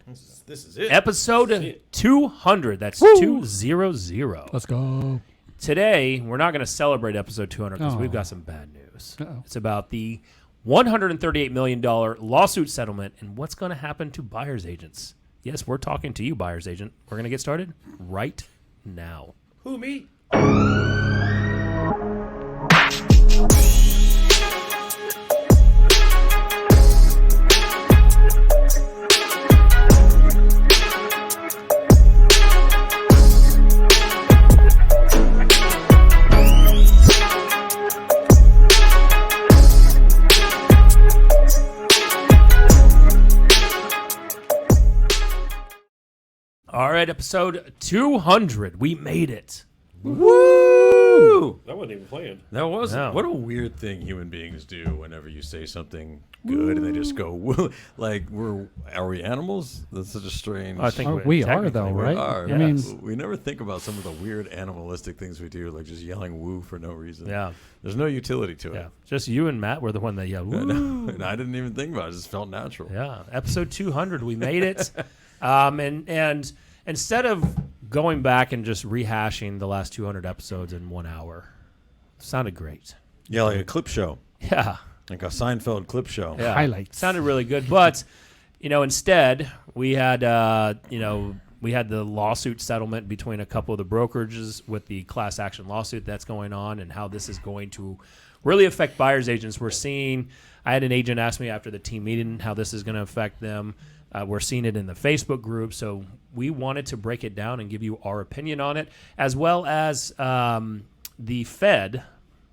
This is it. Episode 200. That's 200. Let's go. Today, we're not going to celebrate episode 200 because we've got some bad news. It's about the $138 million lawsuit settlement and what's going to happen to buyer's agents. Yes, we're talking to you, buyer's agent. We're going to get started right now. Who, me? All right, episode 200. We made it. Woo! That wasn't even planned. That was No. What a weird thing human beings do whenever you say something good and they just go woo. Like are we animals? That's such a strange. I think We are, technically though, we right? are. I mean, we never think about some of the weird animalistic things we do, like just yelling woo for no reason. Yeah. There's no utility to it. Yeah. Just you and Matt were the one that yelled, I woo. know. And I didn't even think about it. It just felt natural. Yeah. Episode 200. We made it. And instead of going back and just rehashing the last 200 episodes in 1 hour, sounded great. Yeah, like a clip show. Yeah. Like a Seinfeld clip show. Yeah. Highlights. Sounded really good. But, instead we had, we had the lawsuit settlement between a couple of the brokerages with the class action lawsuit that's going on and how this is going to really affect buyer's agents. I had an agent ask me after the team meeting how this is going to affect them. We're seeing it in the Facebook group, so we wanted to break it down and give you our opinion on it, as well as the Fed.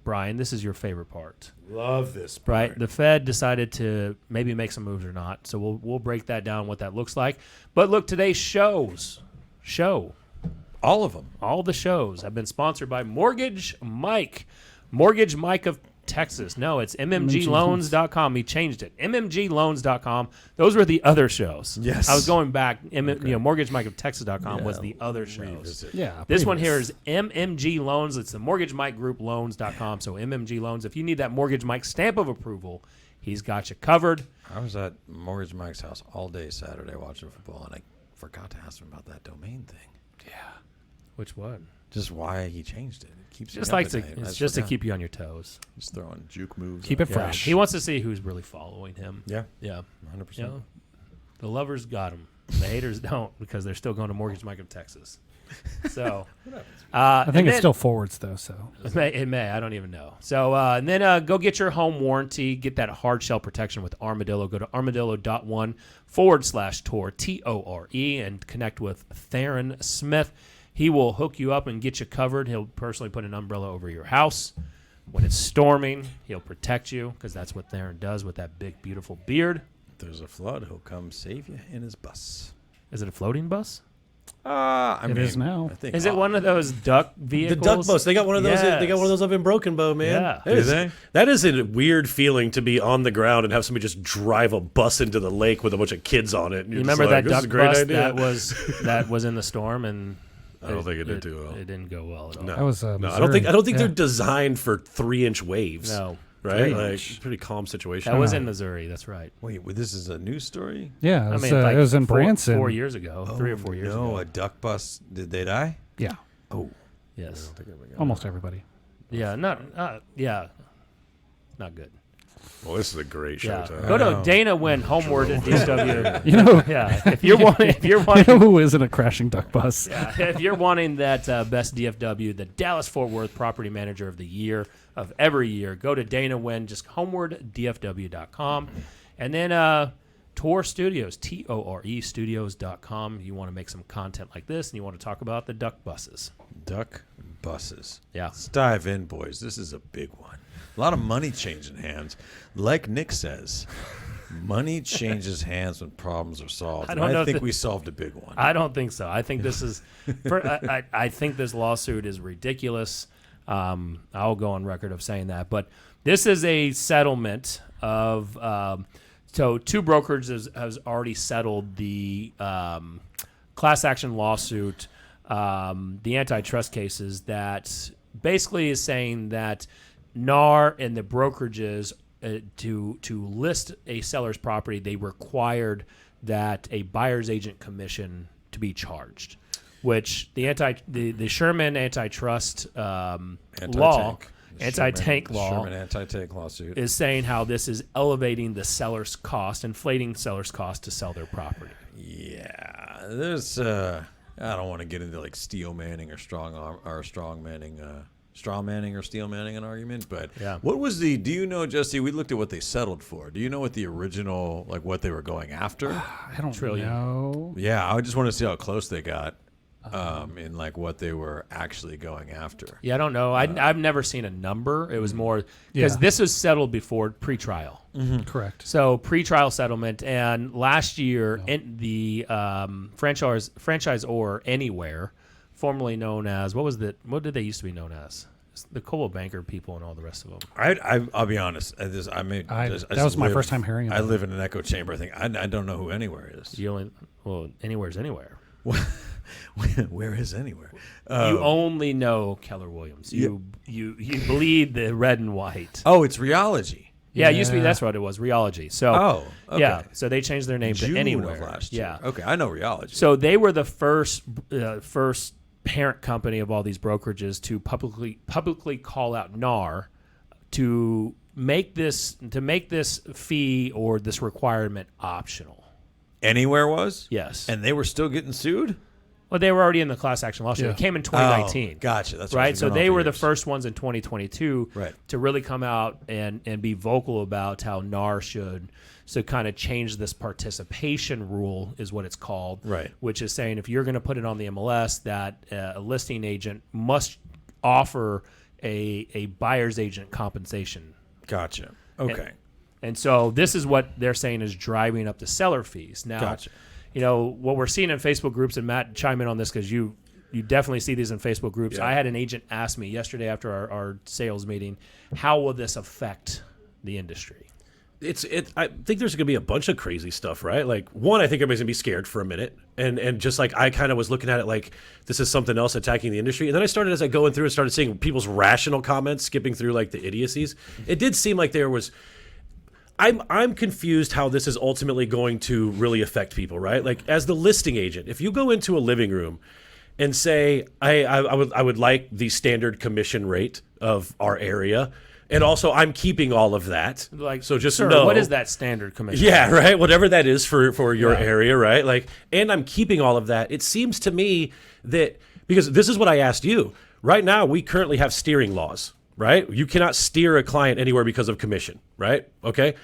Brian, this is your favorite part. Love this part. Right, the Fed decided to maybe make some moves or not, so we'll break that down, what that looks like. But look, today's show, All of them. all the shows have been sponsored by Mortgage Mike of Texas. No, it's mmgloans.com. He changed it. mmgloans.com. Those were the other shows. Yes. I was going back. Mortgage Mike of Texas.com was the other shows. Revisit. Yeah. This one previous. here is MMG Loans. It's the Mortgage Mike Group Loans.com. So MMG Loans. If you need that Mortgage Mike stamp of approval, he's got you covered. I was at Mortgage Mike's house all day Saturday watching football, and I forgot to ask him about that domain thing. Yeah. Which one? Just why he changed it. It keeps Just me up like at to, night. I it's just just to forgot. keep you on your toes. Just throwing juke moves. Keep it Yeah. fresh. He wants to see who's really following him. Yeah, Yeah. 100%. You know, the lovers got him. The haters don't because they're still going to Mortgage Mike of Texas. So, I think it's still forwards, though, so. It may. I don't even know. So, and then go get your home warranty. Get that hard shell protection with Armadillo. Go to armadillo.one/Tore, Tore, and connect with Theron Smith. He will hook you up and get you covered. He'll personally put an umbrella over your house. When it's storming, he'll protect you because that's what Theron does with that big, beautiful beard. If there's a flood, he'll come save you in his bus. Is it a floating bus? It is now. I think. Is it one of those duck The vehicles? duck bus. They got one of those. They got one of those up in Broken Bow, man. Yeah. That is- Do they? That is a weird feeling to be on the ground and have somebody just drive a bus into the lake with a bunch of kids on it. And You you're just remember like, that this is duck a great bus idea. that was in the storm and I don't think it did too well. It didn't go well at all. No, That was, no, Missouri. I don't think Yeah. they're designed for 3-inch waves. No, right? 3-inch. Like pretty calm situation. that was in Missouri. That's right. Wait, this is a news story? Yeah, I it was, mean, like it was in 4 Branson. years ago, 3 or 4 years No, ago. a duck bus. Did they die? Yeah, Oh. Yes. almost everybody. Yeah. Not good. Well, this is a great show. Yeah. Tyler. Go to Dana Wynn Homeward at DSW. You know, Yeah. If you're wanting, you know who isn't a crashing duck bus? yeah, if you're wanting that best DFW, the Dallas Fort Worth Property Manager of the Year of every year, go to Dana Wynn, just homewarddfw.com. And then Tore Studios, Tore Studios.com. You want to make some content like this and you want to talk about the duck buses. Duck buses. Yeah. Let's dive in, boys. This is a big one. A lot of money changing hands. Like Nick says, money changes hands when problems are solved. I And don't know I if think the- we solved a big one. I don't think so. I think this is, I think this lawsuit is ridiculous. I'll go on record of saying that. But this is a settlement of, so two brokers has already settled the class action lawsuit, the antitrust cases that basically is saying that NAR and the brokerages to list a seller's property, they required that a buyer's agent commission to be charged, which the Sherman antitrust anti-tank law lawsuit is saying how this is elevating the seller's cost, inflating seller's cost to sell their property. Yeah, there's I don't want to get into like steel manning or straw manning or steel manning an argument, but what was do you know, Jesse, we looked at what they settled for. Do you know what the original, like what they were going after? I don't know. Yeah, I just want to see how close they got in like what they were actually going after. Yeah, I don't know. I've never seen a number. It was more because this was settled before pretrial. Mm-hmm. Correct. So pretrial settlement, and last year the franchisor Anywhere, formerly known as what did they used to be known as? The Coldwell Banker people and all the rest of them. I'll be honest. That was my first time hearing about it. I live in an echo chamber thing. I don't know who Anywhere is. Anywhere's Anywhere. Where is Anywhere? You only know Keller Williams. You bleed the red and white. Oh, it's Rheology. Yeah, it used to be. That's what it was, Rheology. So, okay. Yeah, so they changed their name June to Anywhere. Of last year. Yeah, okay, I know Rheology. So they were the first parent company of all these brokerages to publicly call out NAR to make this fee or this requirement optional. Anywhere was? Yes. And they were still getting sued? Well, they were already in the class action lawsuit. Yeah. It came in 2019. Gotcha. That's right. So they were the first ones in 2022 to really come out and be vocal about how NAR should kind of change this participation rule, is what it's called. Right. Which is saying if you're going to put it on the MLS, that a listing agent must offer a buyer's agent compensation. Gotcha. Okay. And so this is what they're saying is driving up the seller fees. Now, gotcha. What we're seeing in Facebook groups, and Matt, chime in on this because you definitely see these in Facebook groups. Yeah. I had an agent ask me yesterday after our sales meeting, how will this affect the industry? I think there's going to be a bunch of crazy stuff, right? Like, one, I think everybody's going to be scared for a minute. And just like I kind of was looking at it like this is something else attacking the industry. And then I started, as I going through, and started seeing people's rational comments, skipping through like the idiocies. It did seem like there was... I'm confused how this is ultimately going to really affect people, right? Like, as the listing agent, if you go into a living room and say, I would like the standard commission rate of our area, and also I'm keeping all of that. Like, so just know, what is that standard commission? Yeah, right. Whatever that is for your area, right? Like, and I'm keeping all of that. It seems to me that, because this is what I asked you. Right now, we currently have steering laws. Right? You cannot steer a client anywhere because of commission, right? Okay?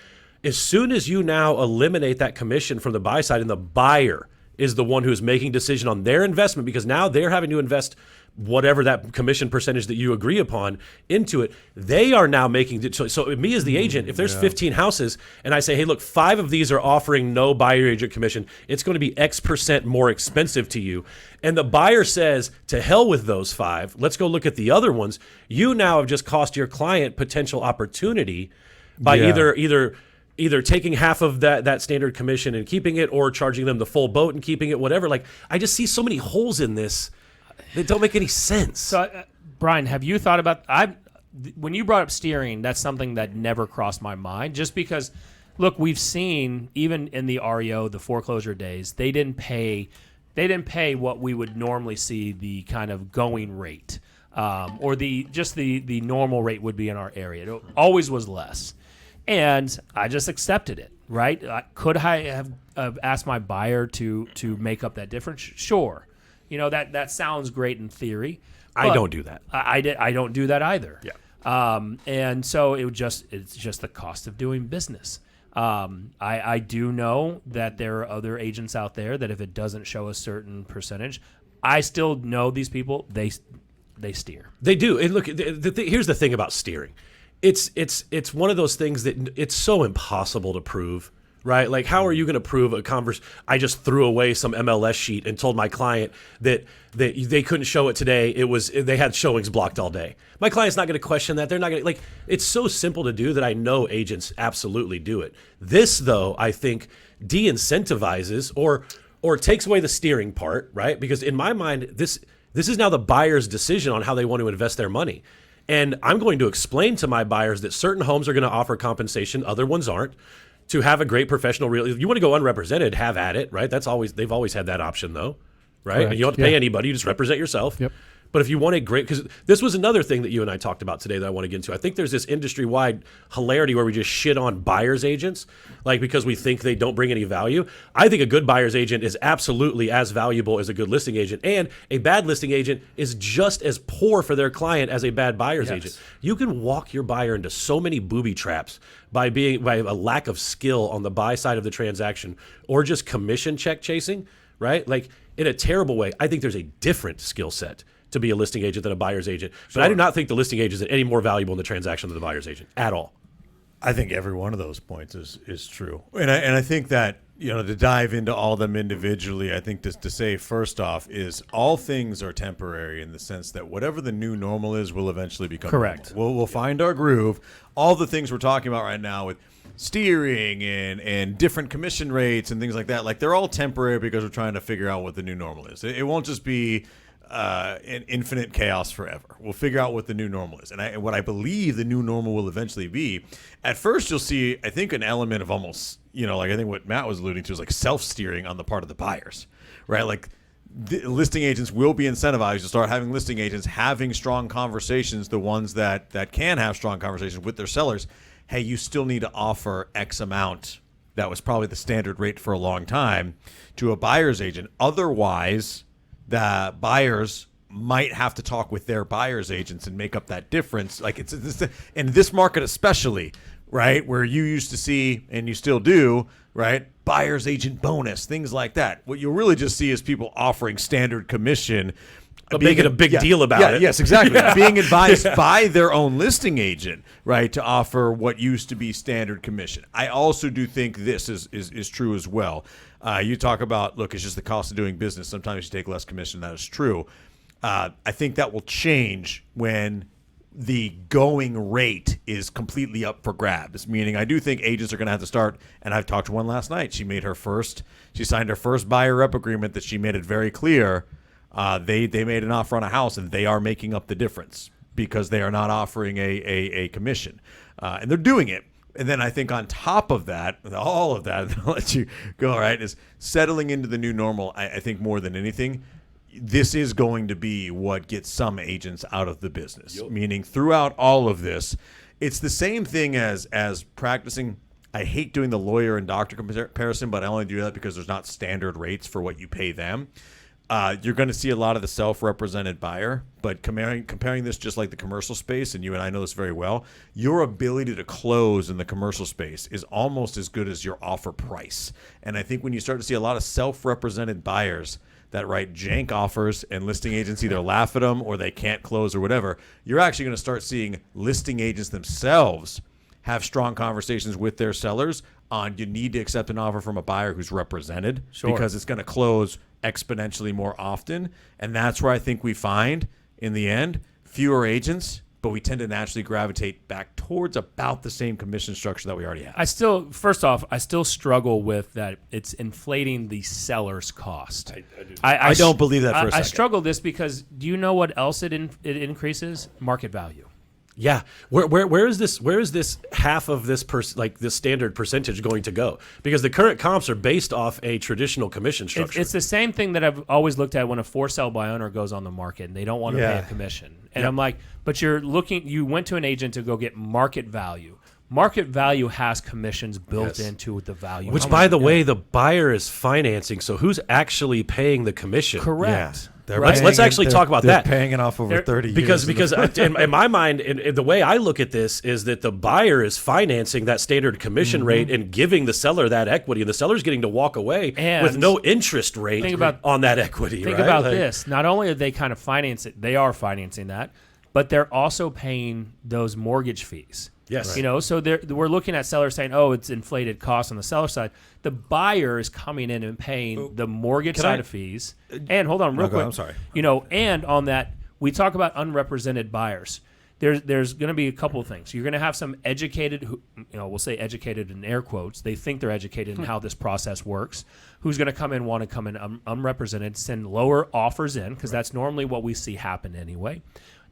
As soon as you now eliminate that commission from the buy side, and the buyer is the one who is making decision on their investment, because now they're having to invest whatever that commission percentage that you agree upon into it, they are now making so me as the agent, if there's 15 houses and I say, hey, look, 5 of these are offering no buyer agent commission, it's going to be X% more expensive to you, and the buyer says, to hell with those 5, let's go look at the other ones, you now have just cost your client potential opportunity by either taking half of that standard commission and keeping it, or charging them the full boat and keeping it, whatever. Like, I just see so many holes in this that don't make any sense. So, Brian, have you thought about... when you brought up steering, that's something that never crossed my mind, just because, look, we've seen, even in the REO, the foreclosure days, they didn't pay what we would normally see the kind of going rate, or the normal rate would be in our area. It always was less. And I just accepted it, right? Could I have asked my buyer to make up that difference? Sure. That sounds great in theory. I don't do that. I don't do that either. Yeah. And so it's just the cost of doing business. I do know that there are other agents out there that if it doesn't show a certain percentage, I still know these people, they steer. They do. And look, here's the thing about steering. It's one of those things that it's so impossible to prove, right? Like, how are you going to prove a I just threw away some MLS sheet and told my client that they couldn't show it today. They had showings blocked all day. My client's not going to question that. They're not going to, like, it's so simple to do that I know agents absolutely do it. This, though, I think de-incentivizes or takes away the steering part, right? Because in my mind, this is now the buyer's decision on how they want to invest their money. And I'm going to explain to my buyers that certain homes are going to offer compensation, other ones aren't. to have a great professional real. If you want to go unrepresented, have at it, right? They've always had that option though, right? Correct. And you don't have to pay anybody; you just represent yourself. Yep. But if you want a great, because this was another thing that you and I talked about today that I want to get into. I think there's this industry-wide hilarity where we just shit on buyer's agents, like because we think they don't bring any value. I think a good buyer's agent is absolutely as valuable as a good listing agent, and a bad listing agent is just as poor for their client as a bad buyer's agent. You can walk your buyer into so many booby traps by a lack of skill on the buy side of the transaction or just commission check chasing, right? Like in a terrible way. I think there's a different skill set to be a listing agent than a buyer's agent. But I do not think the listing agent is any more valuable in the transaction than the buyer's agent at all. I think every one of those points is true. And I think that, to dive into all of them individually, I think to say first off is all things are temporary in the sense that whatever the new normal is will eventually become correct. Normal. We'll find our groove. All the things we're talking about right now with steering and different commission rates and things like that, like they're all temporary because we're trying to figure out what the new normal is. It won't just be an infinite chaos forever. We'll figure out what the new normal is. And what I believe the new normal will eventually be, at first you'll see, I think, an element of almost, like I think what Matt was alluding to is like self-steering on the part of the buyers, right? Like the listing agents will be incentivized to start having listing agents having strong conversations, the ones that can have strong conversations with their sellers. Hey, you still need to offer X amount. That was probably the standard rate for a long time to a buyer's agent. Otherwise, the buyers might have to talk with their buyer's agents and make up that difference. Like it's in this market especially, right, where you used to see, and you still do, right, buyer's agent bonus, things like that. What you'll really just see is people offering standard commission. But making a big deal about it. Yes, exactly. Being advised by their own listing agent, right, to offer what used to be standard commission. I also do think this is true as well. You talk about, look, it's just the cost of doing business. Sometimes you take less commission. That is true. I think that will change when the going rate is completely up for grabs, meaning I do think agents are going to have to start, and I've talked to one last night. She signed her first buyer rep agreement that she made it very clear. They made an offer on a house, and they are making up the difference because they are not offering a commission. And they're doing it. And then I think on top of that, all of that, I'll let you go, right, is settling into the new normal. I think more than anything, this is going to be what gets some agents out of the business. Yep. Meaning throughout all of this, it's the same thing as practicing. I hate doing the lawyer and doctor comparison, but I only do that because there's not standard rates for what you pay them. You're going to see a lot of the self-represented buyer, but comparing this just like the commercial space, and you and I know this very well, your ability to close in the commercial space is almost as good as your offer price. And I think when you start to see a lot of self-represented buyers that write jank offers and listing agents either laugh at them or they can't close or whatever, you're actually going to start seeing listing agents themselves have strong conversations with their sellers on you need to accept an offer from a buyer who's represented because it's going to close exponentially more often. And that's where I think we find, in the end, fewer agents, but we tend to naturally gravitate back towards about the same commission structure that we already have. First off, I still struggle with that it's inflating the seller's cost. I don't believe that for a second. I struggle this because do you know what else it increases? Market value. Yeah, where is this half of this this standard percentage going to go? Because the current comps are based off a traditional commission structure. It's the same thing that I've always looked at when a for sale by owner goes on the market and they don't want to pay a commission. And I'm like, but you went to an agent to go get market value. Market value has commissions built into the value. Which, by the way, the buyer is financing. So who's actually paying the commission? Correct. Yeah. Let's actually talk about that. They're paying it off over 30 years. Because in my mind, the way I look at this is that the buyer is financing that standard commission rate and giving the seller that equity, and the seller's getting to walk away with no interest rate on that equity. Think about this. Not only are they kind of they are financing that, but they're also paying those mortgage fees. Yes. So we're looking at sellers saying, oh, it's inflated costs on the seller side. The buyer is coming in and paying the mortgage side of fees. And hold on real quick. I'm sorry. And on that, we talk about unrepresented buyers. There's going to be a couple of things. You're going to have some educated, we'll say educated in air quotes. They think they're educated in how this process works. Who's going to want to come in unrepresented, send lower offers in, because that's normally what we see happen anyway.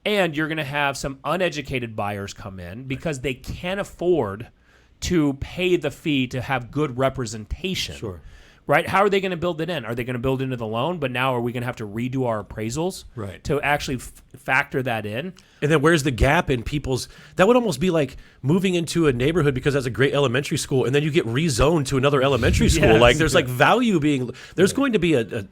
And you're going to have some uneducated buyers come in because they can't afford to pay the fee to have good representation. Sure. Right? How are they going to build it in? Are they going to build into the loan? But now are we going to have to redo our appraisals to actually factor that in? And then where's the gap in people's? That would almost be like moving into a neighborhood because that's a great elementary school, and then you get rezoned to another elementary school. Yes. Like there's like value being. There's going to be a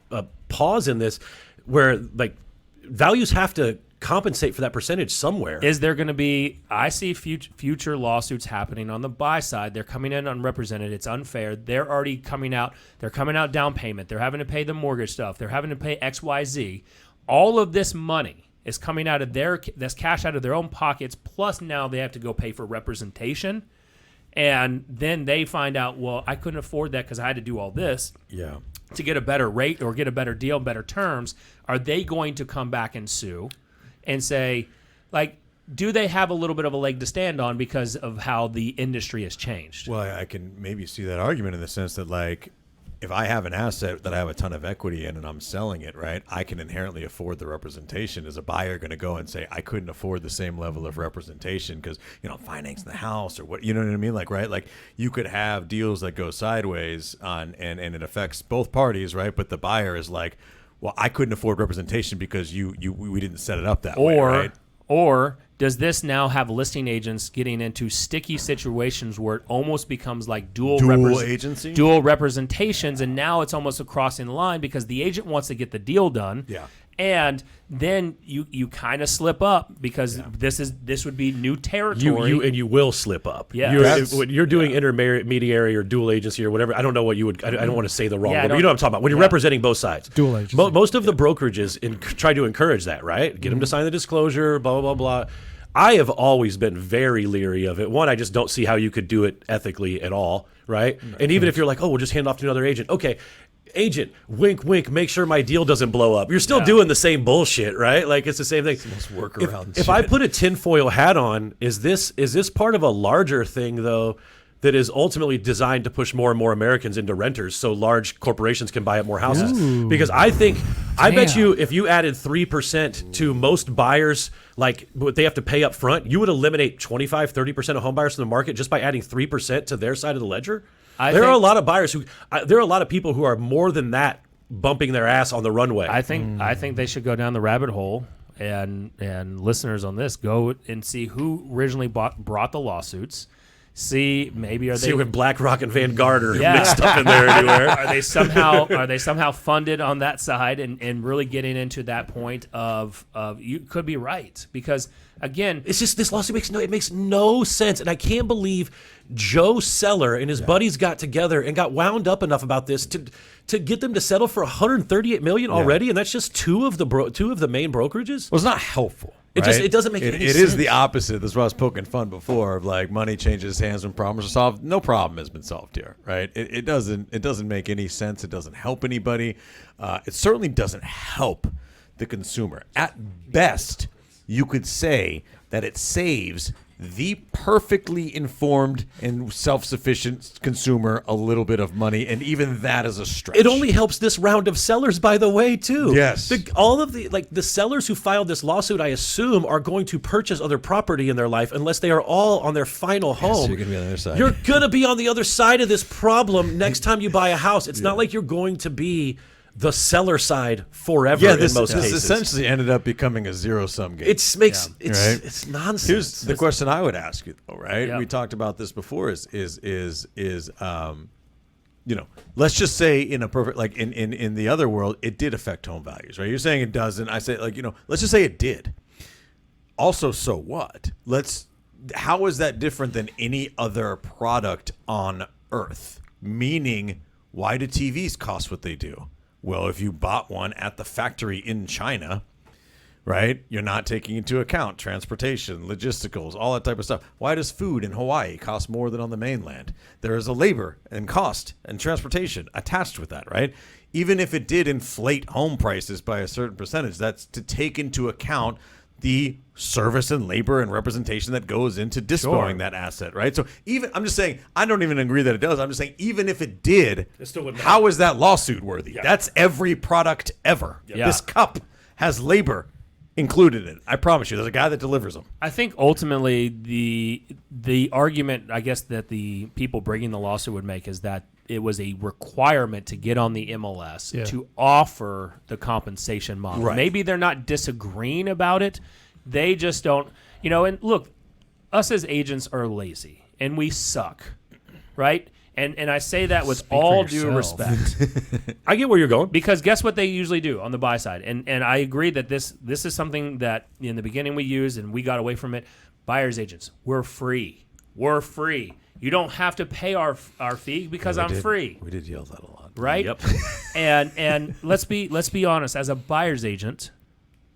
pause in this where like values have to compensate for that percentage somewhere. Is there going to be? I see future lawsuits happening on the buy side. They're coming in unrepresented. It's unfair. They're already coming out. They're coming out down payment. They're having to pay the mortgage stuff. They're having to pay XYZ. All of this money is coming out of that's cash out of their own pockets. Plus now they have to go pay for representation. And then they find out, well, I couldn't afford that because I had to do all this. Yeah. To get a better rate or get a better deal, better terms. Are they going to come back and sue? And say, like, do they have a little bit of a leg to stand on because of how the industry has changed? Well, I can maybe see that argument in the sense that, like, if I have an asset that I have a ton of equity in and I'm selling it, right, I can inherently afford the representation. Is a buyer going to go and say, I couldn't afford the same level of representation because, I'm financing the house or what, you know what I mean? Like, right, like you could have deals that go sideways and it affects both parties, right? But the buyer is like, well, I couldn't afford representation because we didn't set it up that way, right? Or does this now have listing agents getting into sticky situations where it almost becomes like dual representations, and now it's almost crossing the line because the agent wants to get the deal done. Yeah. And then you kind of slip up because this would be new territory. You will slip up. Yeah. When you're doing intermediary or dual agency or whatever, I don't know what you would. I don't want to say the wrong word, but you know what I'm talking about. When you're representing both sides, dual agency. Most of the brokerages try to encourage that, right? Get them to sign the disclosure, blah blah blah blah. I have always been very leery of it. One, I just don't see how you could do it ethically at all, right? And even if you're like, oh, we'll just hand it off to another agent. Okay. Agent, wink, wink, make sure my deal doesn't blow up. You're still doing the same bullshit, right? Like it's the same thing. It's the most workaround if I put a tinfoil hat on, is this part of a larger thing though that is ultimately designed to push more and more Americans into renters so large corporations can buy up more houses? Ooh. Because I bet you if you added 3% to most buyers, like what they have to pay up front, you would eliminate 25-30% of home buyers from the market just by adding 3% to their side of the ledger. There are a lot of buyers there are a lot of people who are more than that bumping their ass on the runway. I think they should go down the rabbit hole, and listeners on this, go and see who originally brought the lawsuits. See when BlackRock and Vanguard are mixed up in there anywhere. Are they somehow funded on that side and really getting into that point of you could be right, because again, it's just this lawsuit makes no sense, and I can't believe Joe Seller and his buddies got together and got wound up enough about this to get them to settle for $138 million already, and that's just two of the main brokerages. Well, it's not helpful. Right? It doesn't make any sense. It is the opposite. That's why I was poking fun before of like money changes hands when problems are solved. No problem has been solved here, right? It doesn't make any sense. It doesn't help anybody. It certainly doesn't help the consumer. At best, you could say that it saves the perfectly informed and self-sufficient consumer a little bit of money, and even that is a stretch. It only helps this round of sellers, by the way, too. Yes. All of the sellers who filed this lawsuit, I assume, are going to purchase other property in their life unless they are all on their final home. So you're going to be on the other side. You're going to be on the other side of this problem next time you buy a house. It's not like you're going to be the seller side forever in most cases. This essentially ended up becoming a zero-sum game. It's nonsense. Here's the question I would ask you, though, right? Yeah. We talked about this before. Let's just say in a perfect, like in the other world, it did affect home values, right? You're saying it doesn't. I say, let's just say it did. Also, so what? How is that different than any other product on Earth? Meaning, why do TVs cost what they do? Well, if you bought one at the factory in China, right, you're not taking into account transportation, logisticals, all that type of stuff. Why does food in Hawaii cost more than on the mainland? There is a labor and cost and transportation attached with that, right? Even if it did inflate home prices by a certain percentage, that's to take into account the service and labor and representation that goes into disposing that asset, right? So I'm just saying, I don't even agree that it does. I'm just saying, even if it did, how is that lawsuit worthy? Yeah. That's every product ever. Yeah. This cup has labor included in it. I promise you, there's a guy that delivers them. I think ultimately the argument, I guess, that the people bringing the lawsuit would make is that it was a requirement to get on the MLS to offer the compensation model. Right. Maybe they're not disagreeing about it. They just don't, and look, us as agents are lazy and we suck, right? And I say that with all due respect. I get where you're going. Because guess what they usually do on the buy side? And I agree that this is something that in the beginning we used and we got away from it. Buyer's agents, we're free. We're free. You don't have to pay our fee because I'm free. We did yell that a lot. Right? Yep. and let's be honest, as a buyer's agent,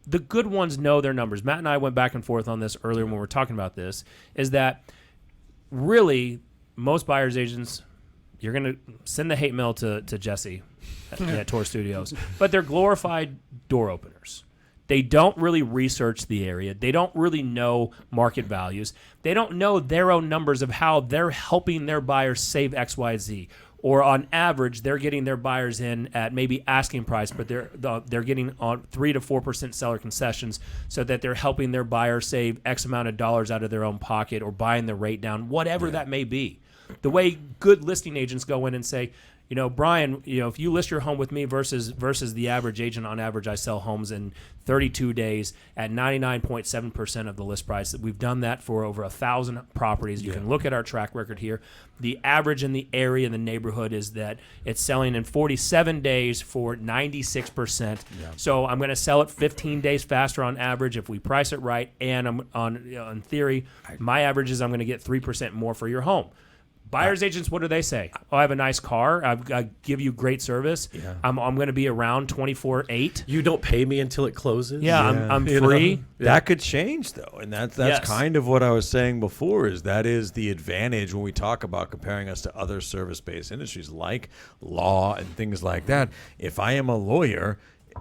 the good ones know their numbers. Matt and I went back and forth on this earlier when we were talking about this, is that really most buyer's agents, you're going to send the hate mail to Jesse at Tor Studios, but they're glorified door openers. They don't really research the area. They don't really know market values. They don't know their own numbers of how they're helping their buyers save X, Y, Z. Or on average, they're getting their buyers in at maybe asking price, but they're getting on 3 to 4% seller concessions, so that they're helping their buyer save X amount of dollars out of their own pocket, or buying the rate down, whatever that may be. The way good listing agents go in and say, Brian, if you list your home with me versus the average agent, on average, I sell homes in 32 days at 99.7% of the list price. We've done that for over 1,000 properties. You can look at our track record here. The average in the area, in the neighborhood, is that it's selling in 47 days for 96%. Yeah. So I'm going to sell it 15 days faster on average if we price it right. And I'm on theory, my average is I'm going to get 3% more for your home. Buyer's agents, what do they say? Oh, I have a nice car. I give you great service. Yeah. I'm going to be around 24/8. You don't pay me until it closes. Yeah, I'm free. That could change though, and that's kind of what I was saying before. That is the advantage when we talk about comparing us to other service-based industries like law and things like that. If I am a lawyer,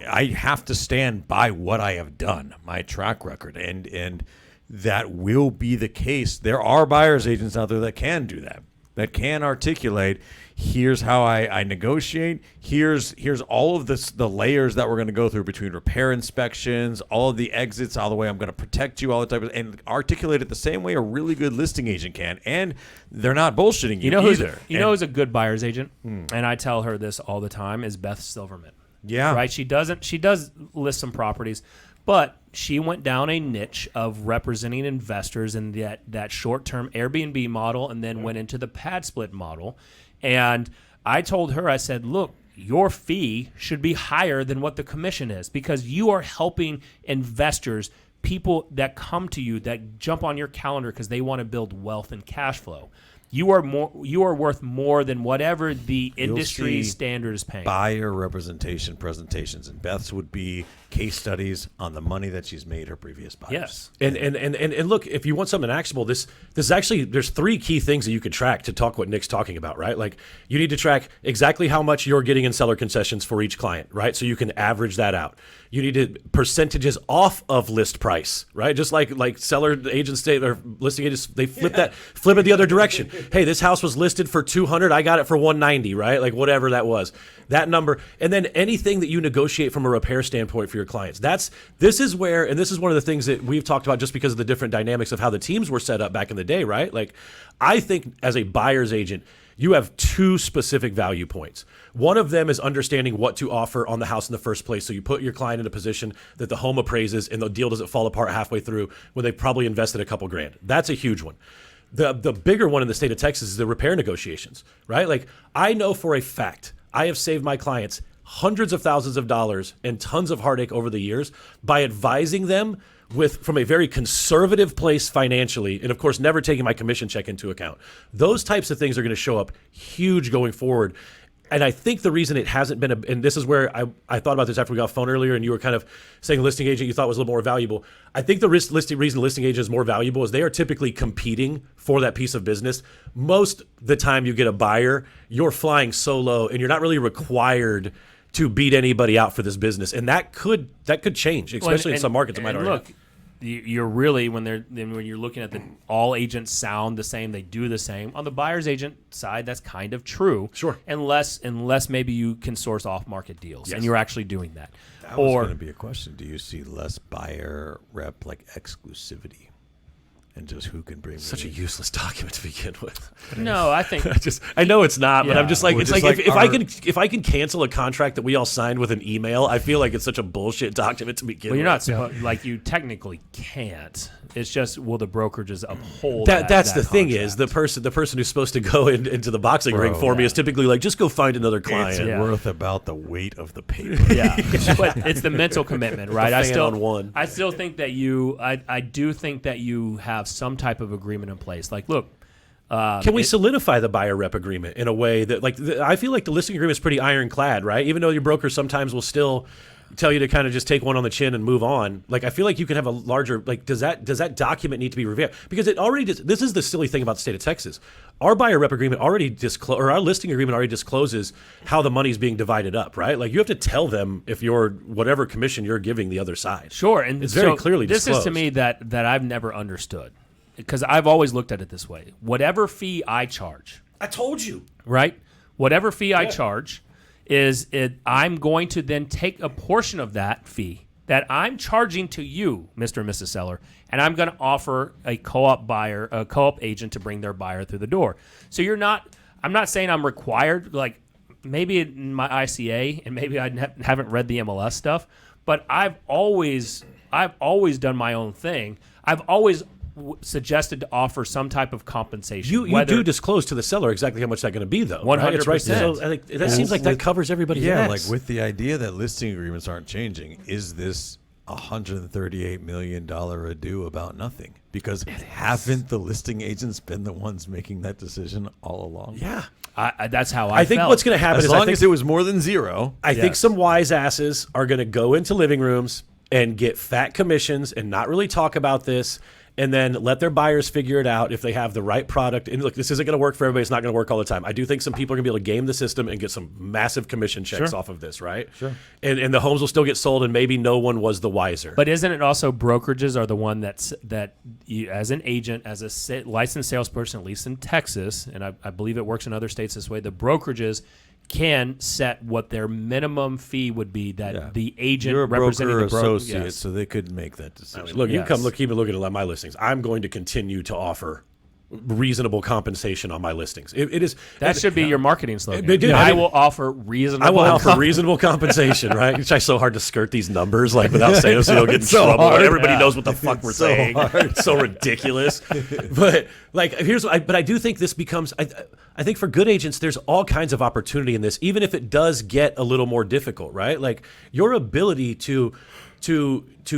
I have to stand by what I have done, my track record, and that will be the case. There are buyer's agents out there that can do that. That can articulate, here's how I negotiate, here's all of the layers that we're going to go through between repair inspections, all of the exits, all the way I'm going to protect you, all the type of, and articulate it the same way a really good listing agent can. And they're not bullshitting you either. Who's a good buyer's agent? And I tell her this all the time, is Beth Silverman. Yeah. Right? She does list some properties, but she went down a niche of representing investors in that short-term Airbnb model, and then went into the pad split model. And I told her, I said, look, your fee should be higher than what the commission is, because you are helping investors, people that come to you, that jump on your calendar because they want to build wealth and cash flow. You are worth more than whatever the industry standard is paying. Buyer representation presentations, and Beth's would be case studies on the money that she's made her previous buyers. Yes. And look, if you want something actionable, this is actually, there's 3 key things that you could track to talk what Nick's talking about, right? Like, you need to track exactly how much you're getting in seller concessions for each client, right? So you can average that out. You need to percentages off of list price, right? Just like seller agents or listing agents, they flip it the other direction. Hey, this house was listed for 200, I got it for 190, right? Like whatever that was, that number. And then anything that you negotiate from a repair standpoint for your clients. This is where, and this is one of the things that we've talked about just because of the different dynamics of how the teams were set up back in the day, right? Like, I think as a buyer's agent, you have 2 specific value points. One of them is understanding what to offer on the house in the first place. So you put your client in a position that the home appraises and the deal doesn't fall apart halfway through when they probably invested a couple grand. That's a huge one. The bigger one in the state of Texas is the repair negotiations, right? Like, I know for a fact I have saved my clients hundreds of thousands of dollars and tons of heartache over the years by advising them from a very conservative place financially, and of course never taking my commission check into account. Those types of things are going to show up huge going forward. And I think the reason it hasn't been, and this is where I thought about this after we got off the phone earlier, and you were kind of saying listing agent you thought was a little more valuable. I think the reason listing agent is more valuable is they are typically competing for that piece of business. Most the time you get a buyer, you're flying solo, and you're not really required to beat anybody out for this business. And that could change, especially in some markets. It might already. Look, you're really when you're looking at all agents sound the same, they do the same. On the buyer's agent side, that's kind of true. Sure. Unless maybe you can source off market deals, and you're actually doing that. That was going to be a question. Do you see less buyer rep like exclusivity? And just who can bring such a useless document to begin with. No, I think I know it's not, but I'm just like, Well, it's just like, like if I can cancel a contract that we all signed with an email, I feel like it's such a bullshit document to begin well, you're with. not supposed like you technically can't. It's just will the brokerages uphold That's that the thing contract. is the person who's supposed to go into the boxing ring for me is typically like, just go find another client. It's worth about the weight of the paper. Yeah, but it's the mental commitment, right? The fan on one. I still think that I do think that you have some type of agreement in place. Like, look, can we solidify the buyer rep agreement in a way that, like, I feel like the listing agreement is pretty ironclad, right? Even though your broker sometimes will still tell you to kind of just take one on the chin and move on. Like, I feel like you could have a larger, like, does that document need to be revamped? Because it already this is the silly thing about the state of Texas. Our buyer rep agreement already or our listing agreement already discloses how the money's being divided up, right? Like, you have to tell them if you're whatever commission you're giving the other side. Sure, and it's very clearly this disclosed. is to me that I've never understood, because I've always looked at it this way. Whatever fee I charge, I told you. right? Whatever fee I charge I'm going to then take a portion of that fee that I'm charging to you, Mr. and Mrs. Seller, and I'm going to offer a co-op agent to bring their buyer through the door. So I'm not saying I'm required, like maybe in my ICA, and maybe I haven't read the MLS stuff, but I've always done my own thing. I've always suggested to offer some type of compensation. You do disclose to the seller exactly how much that's going to be, though. 100%. Right? It's right. So I think that seems like that covers everybody. Yeah, like with the idea that listing agreements aren't changing, is this $138 million ado about nothing? Because haven't the listing agents been the ones making that decision all along? Yeah. That's how I think felt. what's going to happen As is long as it was more than zero. I think some wise asses are going to go into living rooms and get fat commissions and not really talk about this, and then let their buyers figure it out if they have the right product. And look, this isn't going to work for everybody. It's not going to work all the time. I do think some people are going to be able to game the system and get some massive commission checks off of this, right? Sure. And the homes will still get sold, and maybe no one was the wiser. But isn't it also brokerages are the one that you, as an agent, as a licensed salesperson, at least in Texas, and I believe it works in other states this way, the brokerages can set what their minimum fee would be that the agent You're a representing broker the broker. associate, so they could make that decision. I mean, look, you keep looking at my listings. I'm going to continue to offer reasonable compensation on my listings. It is that should be your marketing slogan. I will offer reasonable. I will offer reasonable compensation, right? It's just so hard to skirt these numbers, like without saying them, so you don't get in trouble. hard. Everybody knows what the fuck we're so saying. It's so ridiculous. But like, but I do think this becomes. I think for good agents, there's all kinds of opportunity in this, even if it does get a little more difficult, right? Like your ability to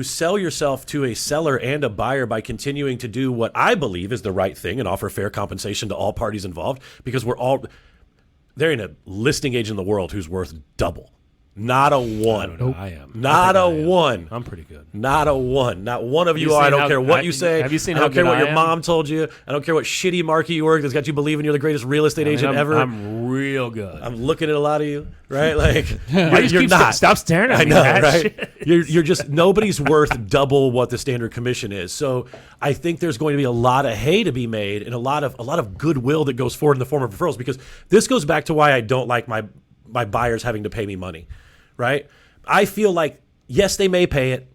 sell yourself to a seller and a buyer by continuing to do what I believe is the right thing and offer fair compensation to all parties involved, because there ain't a listing agent in the world who's worth double. Not a one. Nope. I am. Not a one. I'm pretty good. Not a one. Not one of you are. I don't care what you say. Have you seen I don't how care good what I your am? mom told you. I don't care what shitty market you work that's got you believing you're the greatest real estate agent ever. I'm real good. I'm looking at a lot of you, right? Like you're not. Stop staring at me. I know, man. right? You're just nobody's worth double what the standard commission is. So I think there's going to be a lot of hay to be made and a lot of goodwill that goes forward in the form of referrals, because this goes back to why I don't like my buyers having to pay me money, right? I feel like, yes, they may pay it,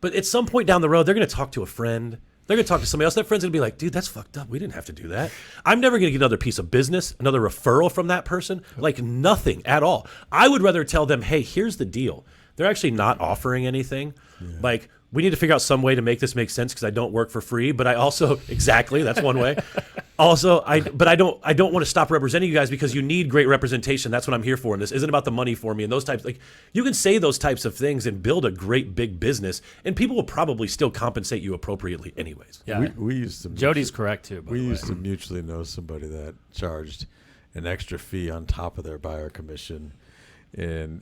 but at some point down the road, they're going to talk to a friend. They're going to talk to somebody else. That friend's going to be like, dude, that's fucked up. We didn't have to do that. I'm never going to get another piece of business, another referral from that person, like nothing at all. I would rather tell them, hey, here's the deal. They're actually not offering anything. Yeah. Like, we need to figure out some way to make this make sense, because I don't work for free, but I also that's one way. Also, I don't want to stop representing you guys, because you need great representation. That's what I'm here for. And this isn't about the money for me and those types. Like, you can say those types of things and build a great big business, and people will probably still compensate you appropriately anyways. Yeah, we used to. Jody's correct too. We used to mutually know somebody that charged an extra fee on top of their buyer commission. And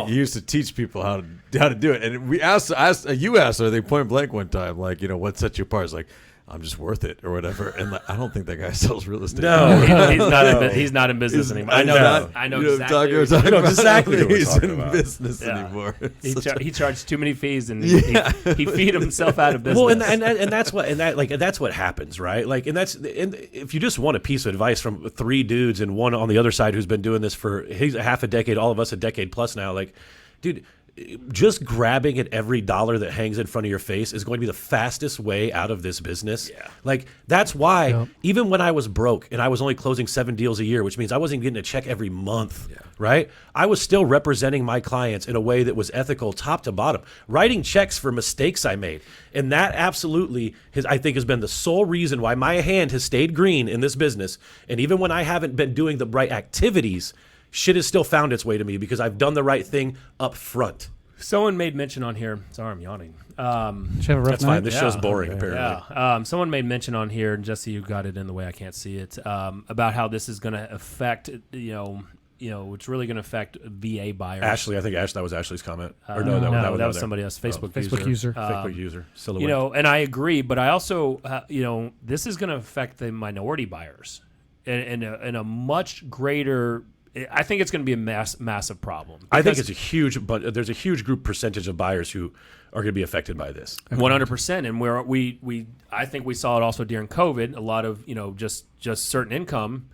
he used to teach people how to do it. And we asked you asked her, they point blank one time, like, what sets you apart? It's like, I'm just worth it or whatever. And like, I don't think that guy sells real estate. No, he's not in business anymore. I know exactly. He's in business anymore. He charged too many fees and he feed himself out of business. Well, and that's what happens, right? Like, and if you just want a piece of advice from three dudes and one on the other side who's been doing this for half a decade, all of us a decade plus now, like, dude, just grabbing at every dollar that hangs in front of your face is going to be the fastest way out of this business. Yeah. Like, that's why even when I was broke and I was only closing 7 deals a year, which means I wasn't getting a check every month, right? I was still representing my clients in a way that was ethical top to bottom, writing checks for mistakes I made. And that absolutely I think has been the sole reason why my hand has stayed green in this business. And even when I haven't been doing the right activities, shit has still found its way to me because I've done the right thing up front. Someone made mention on here. Sorry, I'm yawning. Did you have a rough That's night? fine. This show's boring, apparently. Yeah. Someone made mention on here, and Jesse, you got it in the way I can't see it, about how this is going to affect, it's really going to affect VA buyers. Ashley, I think that was Ashley's comment. Or that was somebody else. Facebook user. Facebook user. Silhouette. And I agree, but I also, this is going to affect the minority buyers in a much greater. I think it's going to be a massive problem. I think it's but there's a huge group percentage of buyers who are going to be affected by this. 100%. And I think we saw it also during COVID. A lot of, just certain income,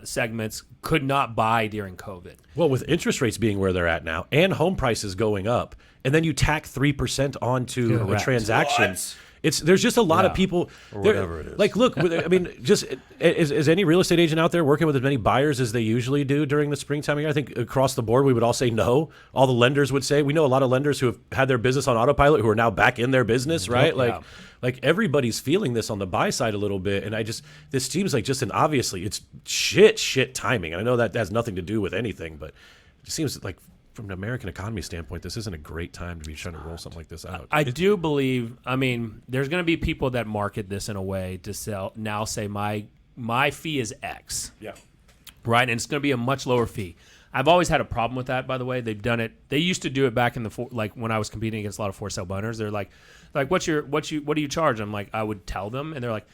segments could not buy during COVID. Well, with interest rates being where they're at now and home prices going up, and then you tack 3% onto a transaction. What? There's just a lot of people, or whatever it is. Like, look, I mean, just is any real estate agent out there working with as many buyers as they usually do during the springtime year? I think across the board we would all say no. All the lenders would say. We know a lot of lenders who have had their business on autopilot who are now back in their business, right? Like everybody's feeling this on the buy side a little bit, and this seems like just obviously it's shit timing. And I know that has nothing to do with anything, but it just seems like, from an American economy standpoint, this isn't a great time to be trying to roll something like this out. I do believe, there's going to be people that market this in a way to say my fee is X. Yeah. Right? And it's going to be a much lower fee. I've always had a problem with that, by the way. They've done it. They used to do it back in when I was competing against a lot of for sale boners. They're like, what do you charge? I'm like, I would tell them, and they're like,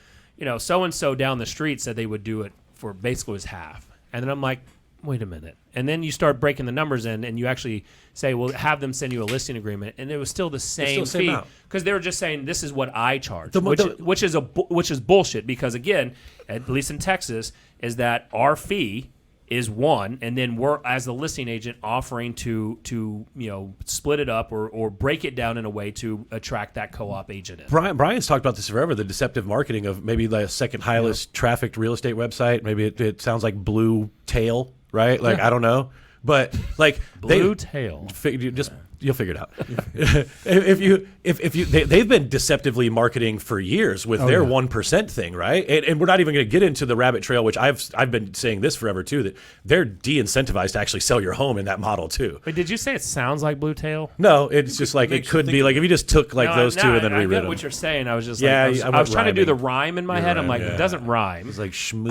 so-and-so down the street said they would do it for basically as half. And then I'm like, wait a minute. And then you start breaking the numbers in, and you actually say, well, have them send you a listing agreement. And it was still the same fee because they were just saying, this is what I charge, which is bullshit. Because again, at least in Texas, is that our fee is one, and then we're, as the listing agent, offering to split it up or break it down in a way to attract that co-op agent in. Brian's talked about this forever, the deceptive marketing of maybe the second highest trafficked real estate website. Maybe it sounds like Blue Tail. Right? Like, I don't know. But like Blue Tail. You'll figure it out. They've been deceptively marketing for years with their 1% thing, right? And we're not even going to get into the rabbit trail, which I've been saying this forever too, that they're de-incentivized to actually sell your home in that model too. Wait, did you say it sounds like Blue Tail? No, it's just like it could be like if you just took those two and then reread them. I get what you're saying. I was just I was trying to do the rhyme in my head. I'm like, it doesn't rhyme. It's like schmoo.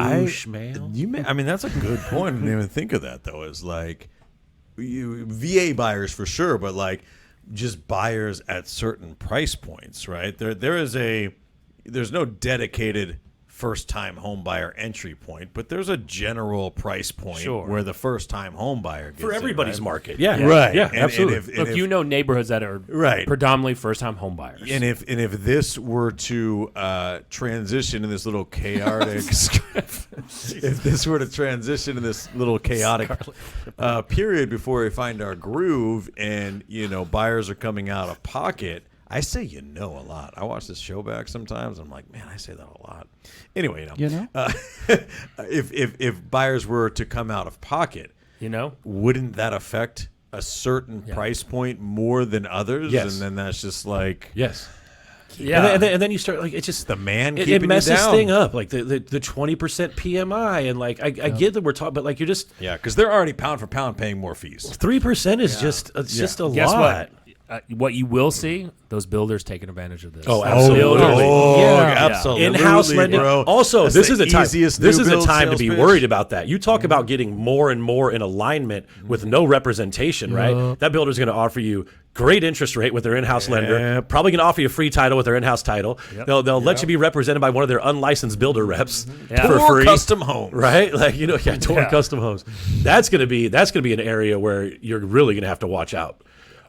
That's a good point. I didn't even think of that though. Is like. VA buyers for sure, but like just buyers at certain price points, right? There's no dedicated first-time home buyer entry point, but there's a general price point where the first-time home buyer gets for everybody's market. Right. Yeah, absolutely. Look, neighborhoods that are predominantly first-time home buyers. And if this were to transition in this little chaotic period before we find our groove and buyers are coming out of pocket, I say a lot. I watch this show back sometimes. I'm like, man, I say that a lot. Anyway, if buyers were to come out of pocket, wouldn't that affect a certain price point more than others? Yes. And then that's just like yes. Yeah, and then you start like it's just the man. It messes thing up, like the 20% PMI, and like I get that we're talking, but like you're just because they're already pound for pound paying more fees. 3% is just a Guess lot. What? what you will see, those builders taking advantage of this. Oh, absolutely. Absolutely. In-house lending. Bro. Also, That's this the is a time. easiest This new is a build time to sales be pitch. worried about that. You talk about getting more and more in alignment with no representation, right? That builder's going to offer you great interest rate with their in-house lender. Probably going to offer you a free title with their in-house title. They'll let you be represented by one of their unlicensed builder reps for Or free. custom homes. Right? Like, Torn custom homes. That's going to be an area where you're really going to have to watch out.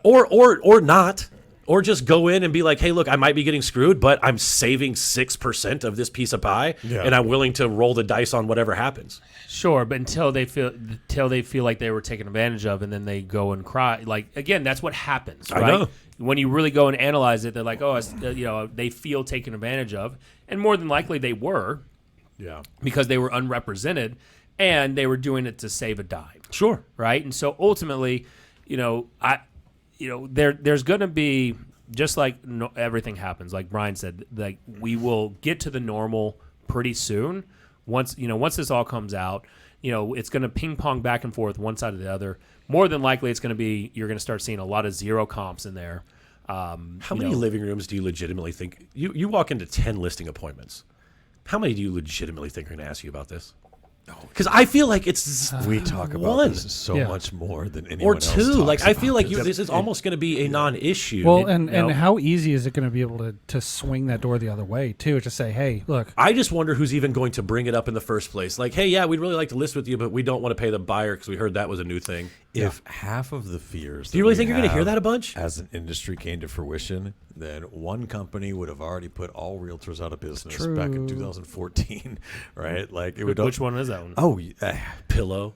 Or not. Or just go in and be like, hey, look, I might be getting screwed, but I'm saving 6% of this piece of pie, and I'm willing to roll the dice on whatever happens. Sure, but until they feel like they were taken advantage of, and then they go and cry. Like, again, that's what happens, right? I know. When you really go and analyze it, they're like, they feel taken advantage of, and more than likely they were, because they were unrepresented, and they were doing it to save a dime. Sure. Right, and so ultimately, there's going to be, just like everything happens, like Brian said, like we will get to the normal pretty soon. Once this all comes out, it's going to ping pong back and forth one side or the other. More than likely, it's going to be, you're going to start seeing a lot of zero comps in there. How many living rooms do you legitimately think you walk into 10 listing appointments? How many do you legitimately think are going to ask you about this? Because I feel like it's We talk about one. this so much more than anyone or else two. talks Like I feel about like this is almost going to be a non-issue. Well, and how easy is it going to be able to swing that door the other way too? To say, hey, look, I just wonder who's even going to bring it up in the first place. Like, hey, yeah, we'd really like to list with you, but we don't want to pay the buyer because we heard that was a new thing. If half of the fears Do you really think you're going to hear that a bunch? as an industry came to fruition, then one company would have already put all realtors out of business back in 2014, right? Like it would. Which one is that one? Oh, Pillow.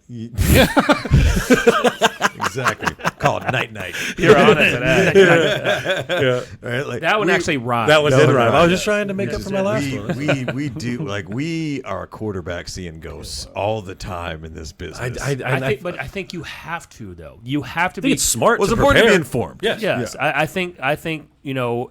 exactly. Called Night Night. You're on it today. Right? Like That one actually rhymed. That one No, did no, rhyme. no, I was yeah. just trying to make up for my last one. we do like we are a quarterback seeing ghosts all the time in this business. I think you have to, though. You have to I think be it's smart. Well, to it's important to be prepare. informed. Yes. Yes, I think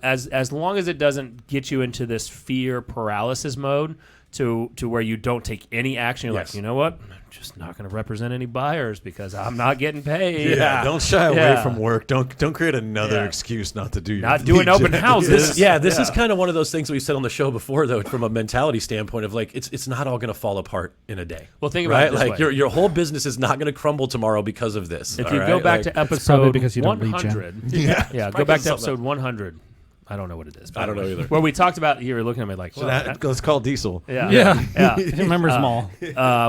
as long as it doesn't get you into this fear paralysis mode to where you don't take any action, you're Yes. like, you know what, I'm just not going to represent any buyers because I'm not getting paid. Yeah, don't shy away Yeah. from work. Don't create another Yeah. excuse not to do your Not doing due open diligence. houses. This is kind of one of those things we said on the show before, though, from a mentality standpoint of like it's not all going to fall apart in a day. Well, think about right? it this Like way. your whole business is not going to crumble tomorrow because of this. If all you go right? back Like, to probably episode because you don't lead gen. 100, Yeah. go back to episode 100. I don't know what it is. I don't know either. Where we talked about, you were looking at me like, well, Let's call Diesel. yeah. he remembers them all.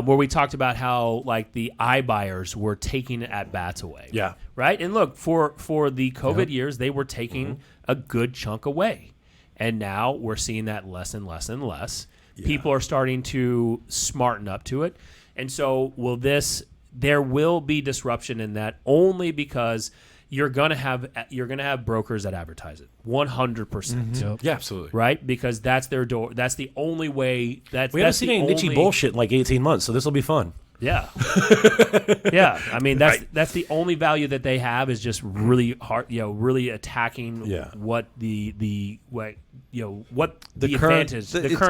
Where we talked about how like the iBuyers were taking at bats away. Yeah. Right. And look, for the COVID years, they were taking a good chunk away, and now we're seeing that less and less and less. People are starting to smarten up to it, and so there will be disruption in that only because you're gonna have brokers that advertise it 100%. Yeah, absolutely. Right, because that's their door. That's the only way. We haven't seen any niche bullshit in like 18 months, so this will be fun. Yeah, yeah. I mean, that's the only value that they have is just really hard. Really attacking what the current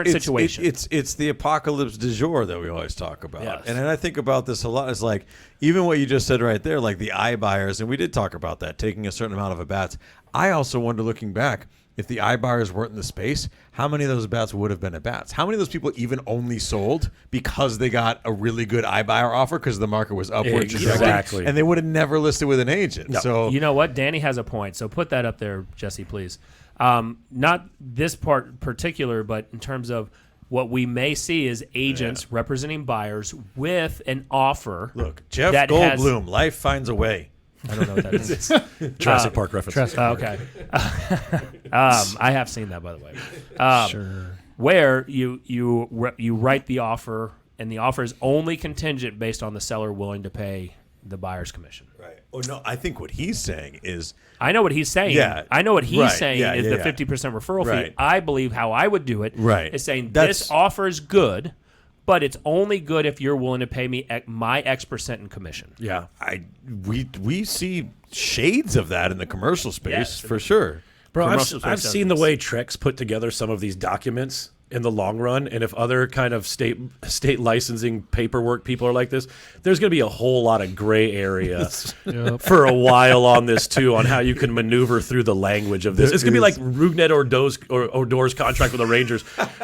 situation. It's the apocalypse du jour that we always talk about. Yes. And I think about this a lot. It's like even what you just said right there, like the iBuyers, and we did talk about that, taking a certain amount of at-bats. I also wonder, looking back, if the iBuyers weren't in the space, how many of those bats would have been at-bats? How many of those people even only sold because they got a really good iBuyer offer because the market was upward Exactly. and they would have never listed with an agent. No. So You know what? Danny has a point. So put that up there, Jesse, please. Not this part particular, but in terms of what we may see is agents representing buyers with an offer. look, Jeff that Goldblum, life finds a way. I don't know what that is. Jurassic Park reference. Okay. I have seen that, by the way. Sure. Where you write the offer, and the offer is only contingent based on the seller willing to pay the buyer's commission. Right. Oh no, I think what he's saying is I know what he's saying. Yeah. I know what he's Right. saying Yeah, is yeah, the yeah. 50% referral fee. Right. I believe how I would do it Right. is saying That's- this offer is good, but it's only good if you're willing to pay me my X% in commission. Yeah. we see shades of that in the commercial space Yes. for sure. Bro, Commercial I've space seen the does way Trex put together some of these documents, in the long run, and if other kind of state licensing paperwork people are like this, there's going to be a whole lot of gray area for a while on this too, on how you can maneuver through the language of this. It's going to be like Rugnet Odor's contract with the Rangers,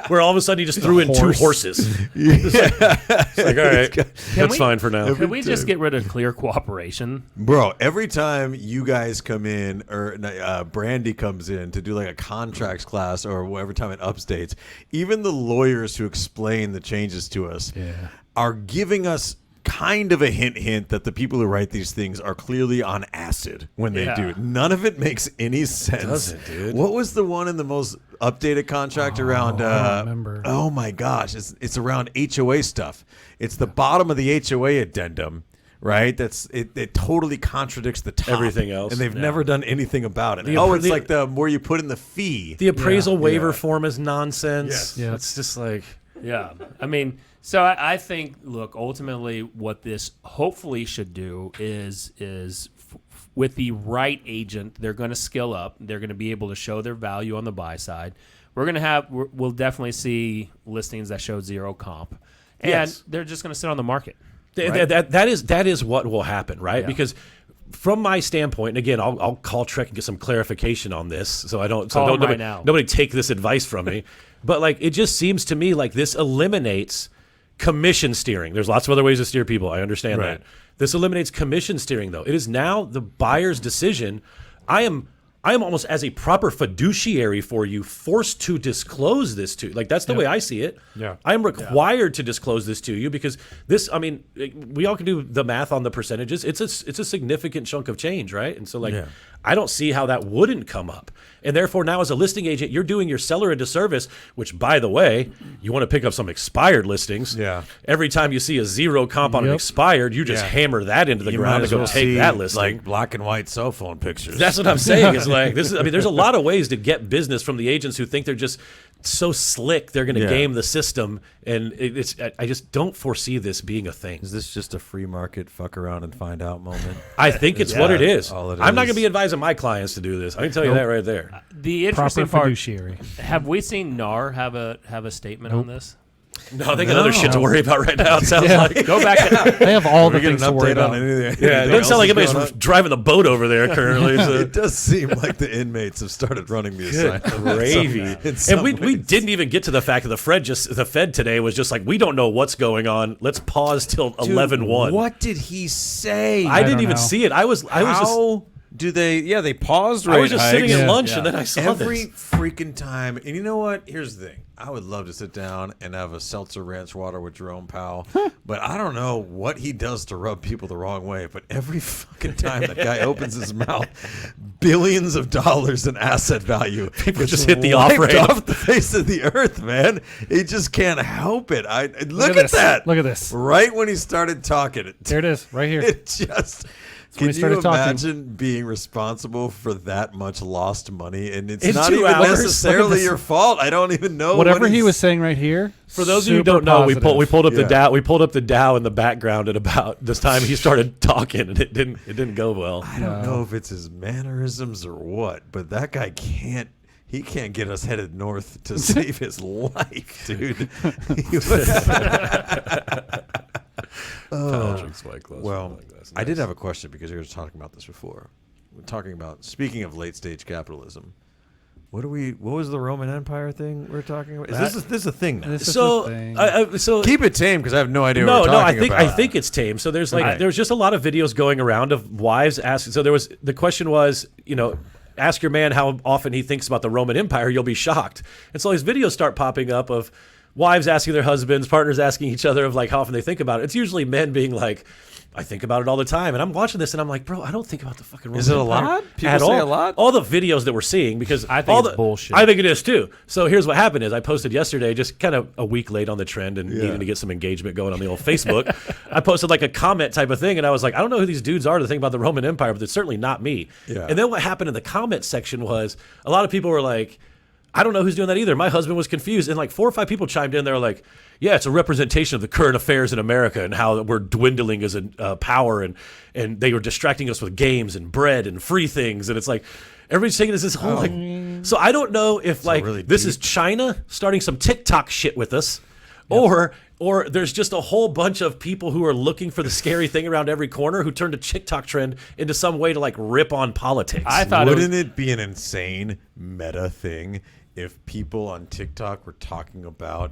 where all of a sudden he just threw in 2 horses. It's like, all right, that's fine for now. Can we just get rid of clear cooperation? Bro, every time you guys come in, or Brandy comes in to do like a contracts class, or every time it updates, even the lawyers who explain the changes to us are giving us kind of a hint that the people who write these things are clearly on acid when they do it. None of it makes any sense. Doesn't, dude. What was the one in the most updated contract around? I don't remember. Oh my gosh, it's around HOA stuff. It's the bottom of the HOA addendum. Right, it totally contradicts the top. Everything else, and they've never done anything about it. It's like the where you put in the fee. The appraisal waiver form is nonsense. Yes. Yeah. It's just like, I mean, so I think, look, ultimately, what this hopefully should do is with the right agent, they're going to skill up. They're going to be able to show their value on the buy side. We'll definitely see listings that show 0 comp, and they're just going to sit on the market. Right? That is what will happen, right? Yeah. Because from my standpoint, and again, I'll call Trek and get some clarification on this, so I don't. Call So him nobody, right now. nobody take this advice from me. But like, it just seems to me like this eliminates commission steering. There's lots of other ways to steer people. I understand Right. that. This eliminates commission steering, though. It is now the buyer's decision. I am almost, as a proper fiduciary for you, forced to disclose this to you. Like, that's the way I see it. Yeah. I am required to disclose this to you because this, I mean, we all can do the math on the percentages. It's a significant chunk of change, right? And so, like, I don't see how that wouldn't come up. And therefore, now as a listing agent, you're doing your seller a disservice, which, by the way, you want to pick up some expired listings. Yeah. Every time you see a 0 comp on an expired, you just hammer that into the ground and go take that listing. Like black and white cell phone pictures. That's what I'm saying. Is like this is. I mean, there's a lot of ways to get business from the agents who think they're just so slick. They're going to game the system, and I just don't foresee this being a thing. Is this just a free market fuck around and find out moment? I think it's what it is. All it I'm not going is. to be advising my clients to do this. I can tell you that right there. The interesting Proper part, fiduciary. have we seen NAR have a statement on this? No, they got other shit to worry about right now. It sounds like. Go back to They have all the We're getting things an to worry update about. on anything. Yeah, it doesn't sound like anybody's driving the boat over there currently. So. It does seem like the inmates have started running the Good assignment. gravy. And we didn't even get to the fact that the Fed today was just like, we don't know what's going on. Let's pause till 11:01. What did he say? I didn't don't even know. see it. I was just How do they? Yeah, they paused. I was just sitting at Yeah. lunch and then I saw every this. freaking time. And you know what? Here's the thing. I would love to sit down and have a seltzer ranch water with Jerome Powell, but I don't know what he does to rub people the wrong way. But every fucking time that guy opens his mouth, billions of dollars in asset value People gets just hit the wiped off rate. off the face of the earth, man. He just can't help it. Look at this. that. Look at this. Right when he started talking, There it is, right here. it just. when Can he you started talking. imagine being responsible for that much lost money? And it's In not 2 even hours? Look at necessarily this. your fault. I don't even know. Whatever what he he's- was saying right here. For those of you who super don't know, we positive. pulled up the Yeah. Dow. We pulled up the Dow in the background at about this time he started talking, and it didn't go well. I don't know if it's his mannerisms or what, but that guy can't. He can't get us headed north to save his life, dude. He was- Well, I did have a question because you were talking about this before. We're talking about, speaking of late stage capitalism, what was the Roman Empire thing we're talking about? Is this a thing now? This is the So, thing. so Keep it tame because I have no idea what no, we're no. talking about. I think it's tame. So there's there's just a lot of videos going around of wives asking. So the question was, ask your man how often he thinks about the Roman Empire. You'll be shocked. And so these videos start popping up of wives asking their husbands, partners asking each other of like how often they think about it. It's usually men being like, I think about it all the time. And I'm watching this and I'm like, bro, I don't think about the fucking Roman Is it a Empire lot? People at say all. a lot? All the videos that we're seeing, because I think all it's bullshit. I think it is too. So here's what happened is I posted yesterday, just kind of a week late on the trend and needing to get some engagement going on the old Facebook. I posted like a comment type of thing and I was like, I don't know who these dudes are to think about the Roman Empire, but it's certainly not me. Yeah. And then what happened in the comment section was a lot of people were like, I don't know who's doing that either. My husband was confused. And like 4 or 5 people chimed in. They were like, yeah, it's a representation of the current affairs in America and how we're dwindling as a power. And they were distracting us with games and bread and free things. And it's like, everybody's taking this whole like, So I don't know if like really this deep. is China starting some TikTok shit with us, or there's just a whole bunch of people who are looking for the scary thing around every corner who turned a TikTok trend into some way to like rip on politics. I thought Wouldn't it be an insane meta thing if people on TikTok were talking about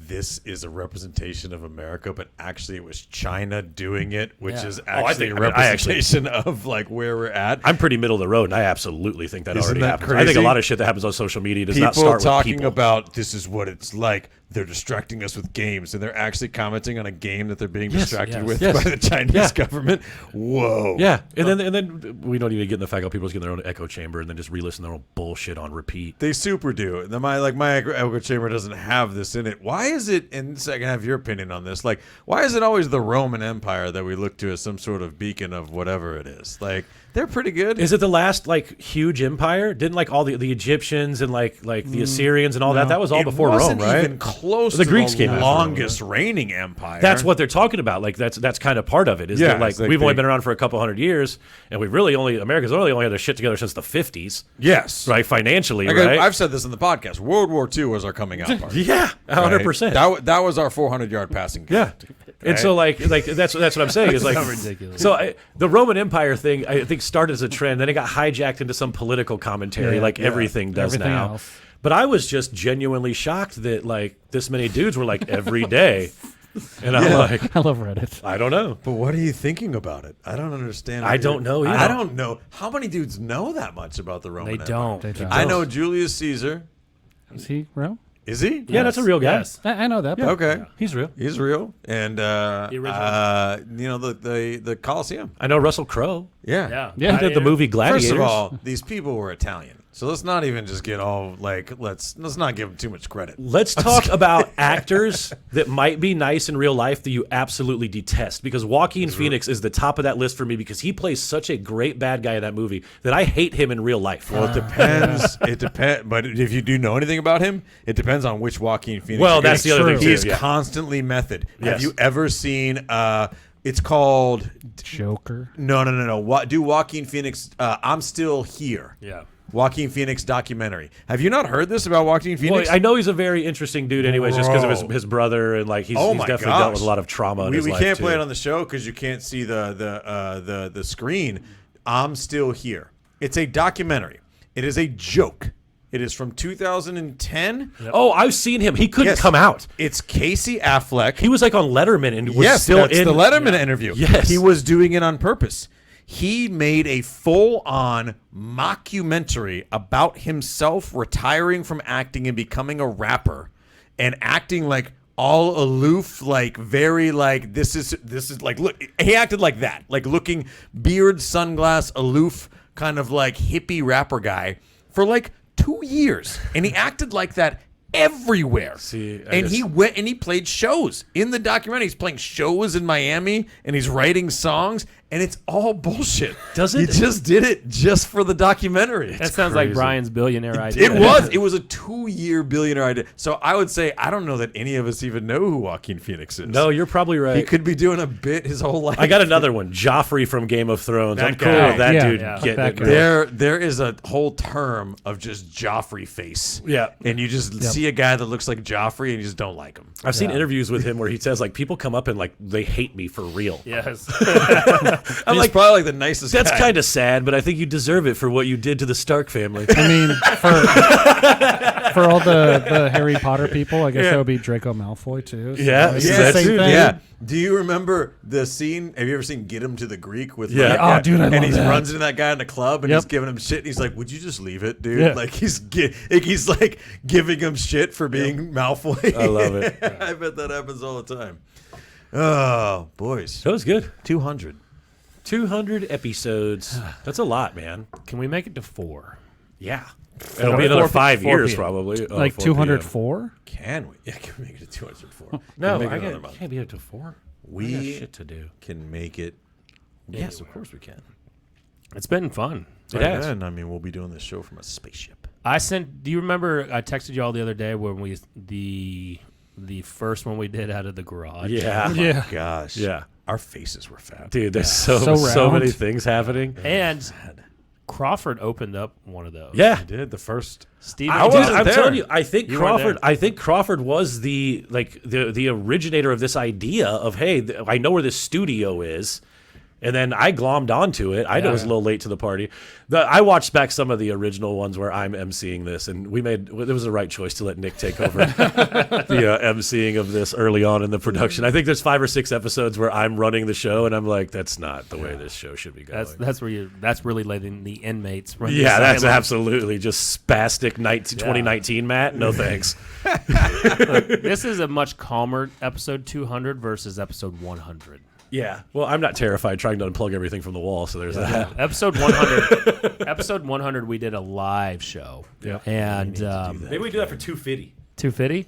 this is a representation of America, but actually it was China doing it, which is actually a representation of like where we're at. I'm pretty middle of the road, and I absolutely think that Isn't already that happens. I think crazy? a lot of shit that happens on social media does not People start talking with people. about this is what it's like. They're distracting us with games, and they're actually commenting on a game that they're being distracted with by the Chinese government. Whoa. Yeah, and then we don't even get in the fact that people just get in their own echo chamber and then just re-listen to their own bullshit on repeat. They super do. My echo chamber doesn't have this in it. Why is it? And I can have your opinion on this. Like, why is it always the Roman Empire that we look to as some sort of beacon of whatever it is? Like, they're pretty good. Is it the last like huge empire? Didn't like all the Egyptians and like the Assyrians and all that? That was all before wasn't Rome, right? Even close The to Greeks the came after longest reigning empire. That's what they're talking about. Like that's kind of part of it. Is that like it's like we've only they- been around for a couple hundred years, and we've really America's only had their shit together since the 50s, Yes. right? Financially, Like right? I've said this in the podcast. World War II was our coming out party. Yeah, 100%. That was our 400-yard passing. Yeah. And so like that's what I'm saying is like ridiculous. So the Roman Empire thing I think started as a trend, then it got hijacked into some political commentary like everything does Everything now. else. But I was just genuinely shocked that like this many dudes were like every day, and I'm like, I love Reddit. I don't know. But what are you thinking about it? I don't understand. I don't know either. I don't know. How many dudes know that much about the Roman They Empire? don't. They don't. I know Julius Caesar. Is he real? Is he? Yeah, that's a real guy. Yes. I know that. But Okay. He's real. He's real. And original. the Colosseum. I know Russell Crowe. Yeah. He did the movie Gladiators. First of all, these people were Italian. So let's not even just get all like let's not give them too much credit. Let's talk about actors that might be nice in real life that you absolutely detest. Because Joaquin Phoenix is the top of that list for me because he plays such a great bad guy in that movie that I hate him in real life. Well, it depends. It depends. But if you do know anything about him, it depends on which Joaquin Phoenix. Well, you're that's getting. the other thing, too, He's yeah. constantly method. Yes. Have you ever seen? It's called. Joker. No. Do Joaquin Phoenix? I'm Still Here. Yeah. Joaquin Phoenix documentary. Have you not heard this about Joaquin Well, Phoenix? I know he's a very interesting dude, anyways, just because of Bro. his brother and like he's Oh my definitely dealt with gosh. a lot of trauma. In we his life, can't play too. it on the show because you can't see the screen. I'm Still Here. It's a documentary. It is a joke. It is from 2010. Oh, I've seen him. He couldn't Yes. come out. It's Casey Affleck. He was like on Letterman and was Yes, still that's in the Letterman interview. Yes. He was doing it on purpose. He made a full-on mockumentary about himself retiring from acting and becoming a rapper and acting like all aloof, like very like this is like look. He acted like that, like looking beard, sunglass, aloof, kind of like hippie rapper guy for like 2 years, and he acted like that everywhere. See, He went and he played shows in the documentary. He's playing shows in Miami and he's writing songs, and it's all bullshit. Does He it? just did it just for the documentary. That sounds like crazy. Brian's billionaire idea. It was a 2-year billionaire idea. So I would say I don't know that any of us even know who Joaquin Phoenix is. No, you're probably right. He could be doing a bit his whole life. I got another one. Joffrey from Game of Thrones. I'm That cool guy. with that Yeah, dude yeah. getting That it. guy. Girl. There is a whole term of just Joffrey face. Yeah. And you just see a guy that looks like Joffrey and you just don't like him. I've seen interviews with him where he says like people come up and like they hate me for real. Yes. I'm like, probably like the nicest That's guy. kind of sad, but I think you deserve it for what you did to the Stark family. I mean, for all the Harry Potter people, I guess that would be Draco Malfoy too. So Yeah, it's yeah, the that's same it, thing. Yeah. Do you remember the scene? Have you ever seen Get Him to the Greek with Yeah. like, Oh, dude, I and love he that. runs into that guy in the club and Yep. he's giving him shit and he's like, "Would you just leave it, dude?" Yeah. Like he's like giving him shit for being Malfoy. I love it. I bet that happens all the time. Oh, boys. That was good. 200. 200 episodes. That's a lot, man. Can we make it to 4? Yeah. It'll be another 5 4 years p.m. probably. Oh, Like 4 204. Can we? Yeah, can we make it to 204? No, Can we make I it another month? can't be up to 4. We I got shit to do. can make it. Yes, of course we can. It's been fun. It has. And I mean, we'll be doing this show from a spaceship. Do you remember I texted you all the other day when the first one we did out of the garage? Yeah. Yeah. Gosh. Yeah. Our faces were fat. Dude, there's So so round. many things happening. And Crawford opened up one of those. Yeah. I did the first. Steve. I'm there. telling you, I think You weren't Crawford. there. I think Crawford was the originator of this idea of, hey, I know where this studio is, and then I glommed onto it. I know it was a little late to the party. I watched back some of the original ones where I'm emceeing this, and it was the right choice to let Nick take over the emceeing of this early on in the production. I think there's 5 or 6 episodes where I'm running the show, and I'm like, that's not the way this show should be going. That's really letting the inmates run. the Yeah, that's asylum. absolutely just spastic 2019 Matt. No thanks. This is a much calmer episode 200 versus episode 100. Yeah. Well, I'm not terrified trying to unplug everything from the wall, so there's that. Episode 100. Episode 100, we did a live show. Yeah. And Maybe we do that for 250. 250.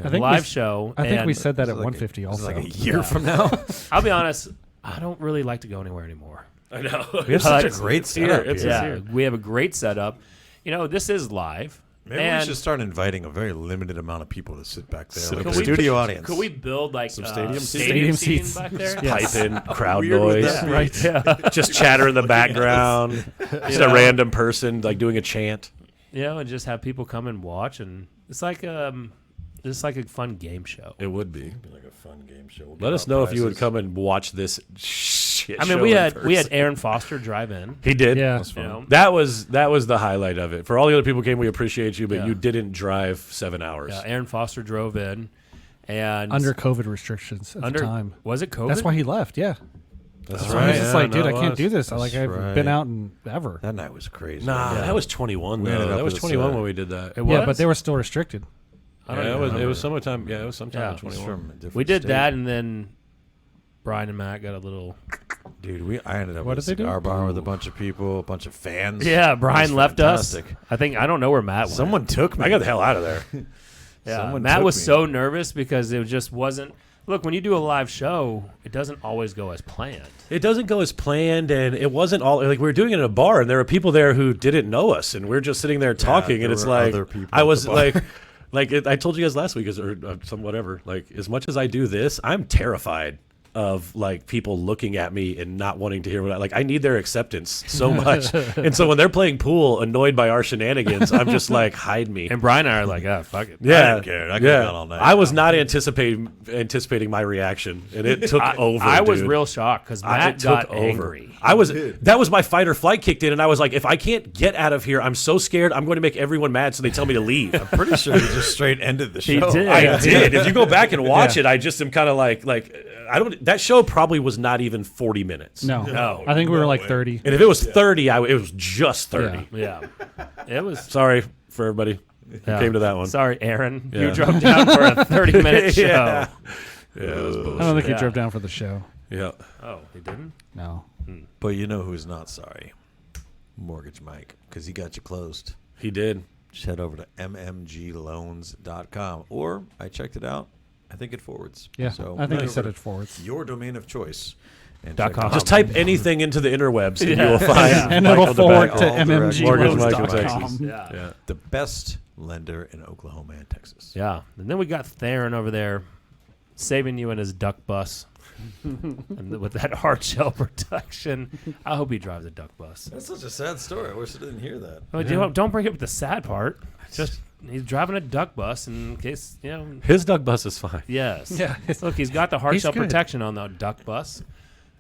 I think Live show. I think we and said that at like 150 also. Like a year from now. I'll be honest. I don't really like to go anywhere anymore. I know. We have such a great setup. It's Yeah, we have a great setup. This is live. Maybe and we should start inviting a very limited amount of people to sit back there, like Could a we- studio audience. Could we build like Some stadium seats? Stadium seating seats. back there? Yes. Pipe in crowd weird would noise. that be? Right. Yeah. Just chatter in the background. Just a random person like doing a chant. And just have people come and watch, and it's like a fun game show. It would be. It'd be like a fun game show. We'll Let give us out know if you would prizes. come and watch this shit I mean, show we in had person. Aaron Foster drive in. He did. Yeah. That's fun. You know, That was the highlight of it. For all the other people who came, we appreciate you, but Yeah. you didn't drive 7 hours. Aaron Foster drove in, and Under COVID restrictions at the time. Was it COVID? That's why he left. Yeah. That's So I was just like, dude, I can't do this. That's Like, I've right. been out in ever. That night was crazy. Nah, that was 21 We ended though. up That was with 21 when we did that. It was. Yeah, but they were still restricted. I don't Yeah, even it remember. was summertime. Yeah, it was sometime Yeah. in It's 21. from a different We did state. that, and then Brian and Matt got a little. Dude, I ended up What with a did they do? cigar bar with a bunch of people, a bunch of fans. Yeah, It Brian was left fantastic. us. I don't know where Matt went. Someone took me. I got the hell out of there. Yeah, Someone Matt took was me. so nervous because it just wasn't. Look, when you do a live show, it doesn't always go as planned. It doesn't go as planned, and it wasn't all like we were doing it in a bar, and there were people there who didn't know us, and we're just sitting there talking, there and it's were like other people I at was the bar. I told you guys last week, or some whatever. Like, as much as I do this, I'm terrified of like people looking at me and not wanting to hear what I need their acceptance so much. And so when they're playing pool, annoyed by our shenanigans, I'm just like, hide me. And Brian and I are like, fuck it. Yeah, didn't care. I could've gone all night. I was not anticipating my reaction, and it took over. I was dude. real shocked because It Matt took got angry. That was my fight or flight kicked in, and I was like, if I can't get out of here, I'm so scared. I'm going to make everyone mad, so they tell me to leave. I'm pretty sure he just straight ended the show. He did. I did. If you go back and watch it, I just am kind of like I don't. That show probably was not even 40 minutes. No. I think we were like 30. And if it was 30, it was just 30. Yeah. Yeah, it was. Sorry for everybody who Yeah. came to that one. Sorry, Aaron. Yeah. You drove down for a 30-minute show. Yeah. Yeah, it was I bullshit. don't think he Yeah. drove down for the show. Yeah. Oh, he didn't? No. But you know who's not sorry? Mortgage Mike, because he got you closed. He did. Just head over to mmgloans.com, or I checked it out. I think it forwards. Yeah. So I think he head said over it forwards. to your domain of choice. And .com. check it out. Just type anything into the interwebs, and you will Yeah. find And Michael it'll forward DeBacco. to all direct Mortgage Michael, mmgloans.com. Texas. Yeah. Yeah. the best lender in Oklahoma and Texas. Yeah. And then we got Theron over there saving you in his duck bus. And with that hard shell protection. I hope he drives a duck bus. That's such a sad story. I wish I didn't hear that. Oh, don't bring up the sad part. Just he's driving a duck bus in case, His duck bus is fine. Yes. Yeah. Look, he's got the hard He's shell good. protection on the duck bus.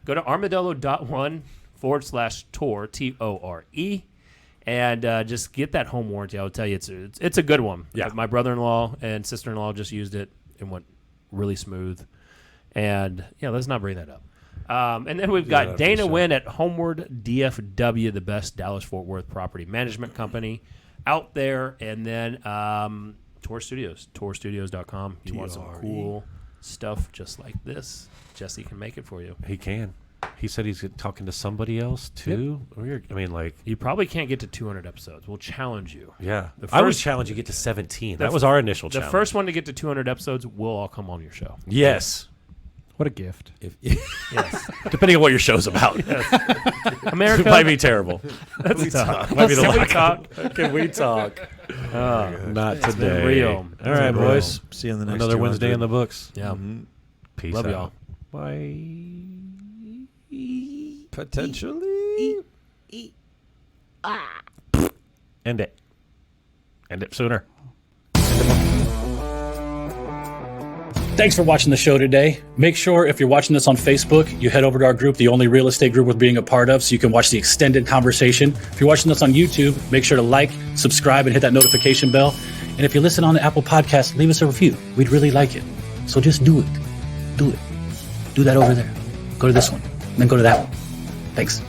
Go to armadillo.1/Tor, TORE, and just get that home warranty. I'll tell you, it's a good one. Yeah. My brother-in-law and sister-in-law just used it and went really smooth. And let's not bring that up. And then we've got Dana 100%. Wynn at Homeward DFW, the best Dallas-Fort Worth property management company out there. And then Tor Studios, torstudios.com. You want some cool stuff just like this, Jesse can make it for you. He can. He said he's talking to somebody else too. Weird. I mean, like, You probably can't get to 200 episodes. We'll challenge you. yeah. The I would first- challenge you to get to 17. That was our initial The challenge. first one to get to 200 episodes will all come on your show. Yes. What a gift. Yes. Depending on what your show's about. It America, might be terrible. that's tough. Might be the Can we lack talk? Can we talk? Not been today. real. All right, Bro, boys. See you on the next Another Wednesday in the books. Yeah. Peace Love out. y'all. Bye. Potentially. End it. End it sooner. Thanks for watching the show today. Make sure if you're watching this on Facebook, you head over to our group, the only real estate group we're being a part of, so you can watch the extended conversation. If you're watching this on YouTube, make sure to like, subscribe, and hit that notification bell. And if you listen on the Apple Podcast, leave us a review. We'd really like it. So just do it. Do it. Do that over there. Go to this one. Then go to that one. Thanks.